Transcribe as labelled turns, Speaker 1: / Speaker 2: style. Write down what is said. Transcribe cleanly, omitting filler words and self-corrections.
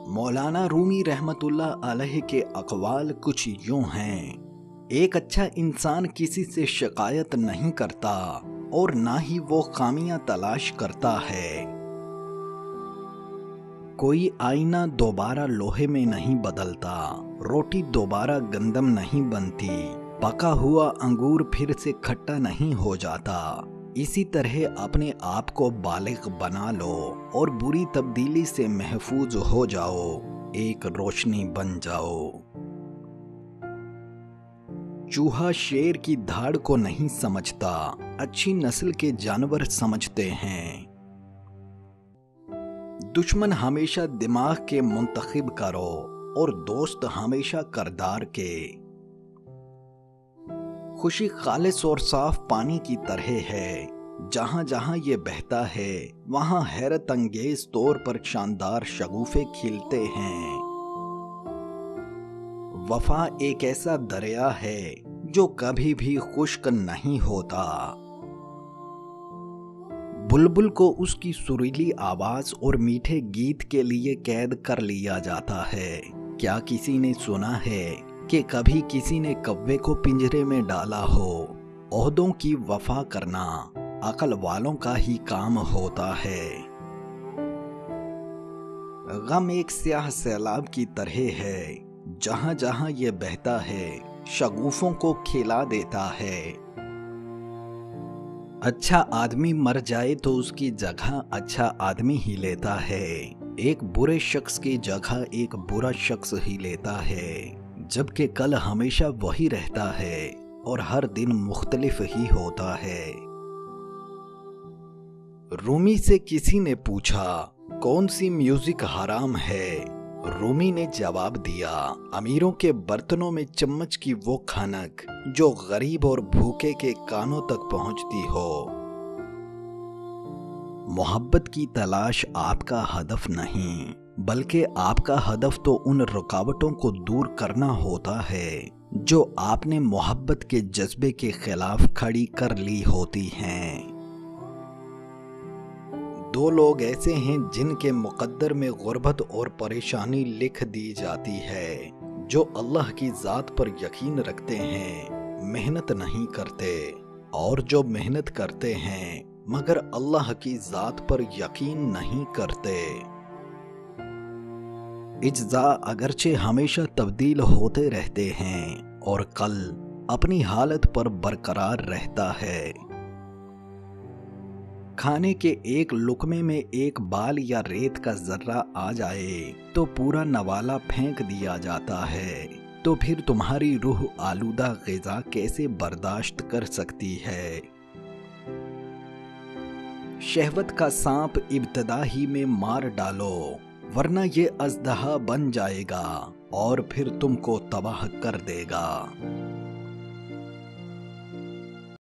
Speaker 1: مولانا رومی رحمتullah علیہ کے اقوال کچھ یوں ہیں: ایک اچھا انسان کسی سے شکایت نہیں کرتا اور نہ ہی وہ خامیاں تلاش کرتا ہے۔ کوئی آئینہ دوبارہ لوہے میں نہیں بدلتا، روٹی دوبارہ گندم نہیں بنتی، پکا ہوا انگور پھر سے کھٹا نہیں ہو جاتا۔ اسی طرح اپنے آپ کو بالغ بنا لو اور بری تبدیلی سے محفوظ ہو جاؤ، ایک روشنی بن جاؤ۔ چوہا شیر کی دھاڑ کو نہیں سمجھتا، اچھی نسل کے جانور سمجھتے ہیں۔ دشمن ہمیشہ دماغ کے منتخب کرو اور دوست ہمیشہ کردار کے۔ خوشی خالص اور صاف پانی کی طرح ہے، جہاں جہاں یہ بہتا ہے وہاں حیرت انگیز طور پر شاندار شگوفے کھلتے ہیں۔ وفا ایک ایسا دریا ہے جو کبھی بھی خشک نہیں ہوتا۔ بلبل کو اس کی سریلی آواز اور میٹھے گیت کے لیے قید کر لیا جاتا ہے۔ کیا کسی نے سنا ہے کہ کبھی کسی نے کوے کو پنجرے میں ڈالا ہو؟ عہدوں کی وفا کرنا عقل والوں کا ہی کام ہوتا ہے۔ غم ایک سیاہ سیلاب کی طرح ہے، جہاں جہاں یہ بہتا ہے شگوفوں کو کھلا دیتا ہے۔ اچھا آدمی مر جائے تو اس کی جگہ اچھا آدمی ہی لیتا ہے، ایک برے شخص کی جگہ ایک برا شخص ہی لیتا ہے، جبکہ کل ہمیشہ وہی رہتا ہے اور ہر دن مختلف ہی ہوتا ہے۔ رومی سے کسی نے پوچھا کون سی میوزک حرام ہے؟ رومی نے جواب دیا، امیروں کے برتنوں میں چمچ کی وہ کھنک جو غریب اور بھوکے کے کانوں تک پہنچتی ہو۔ محبت کی تلاش آپ کا ہدف نہیں، بلکہ آپ کا ہدف تو ان رکاوٹوں کو دور کرنا ہوتا ہے جو آپ نے محبت کے جذبے کے خلاف کھڑی کر لی ہوتی ہیں۔ دو لوگ ایسے ہیں جن کے مقدر میں غربت اور پریشانی لکھ دی جاتی ہے، جو اللہ کی ذات پر یقین رکھتے ہیں، محنت نہیں کرتے، اور جو محنت کرتے ہیں مگر اللہ کی ذات پر یقین نہیں کرتے۔ اجزاء اگرچہ ہمیشہ تبدیل ہوتے رہتے ہیں اور کل اپنی حالت پر برقرار رہتا ہے۔ کھانے کے ایک لقمے میں ایک بال یا ریت کا ذرہ آ جائے تو پورا نوالا پھینک دیا جاتا ہے، تو پھر تمہاری روح آلودہ غذا کیسے برداشت کر سکتی ہے؟ شہوت کا سانپ ابتدا ہی میں مار ڈالو، ورنہ یہ اژدہا بن جائے گا اور پھر تم کو تباہ کر دے گا۔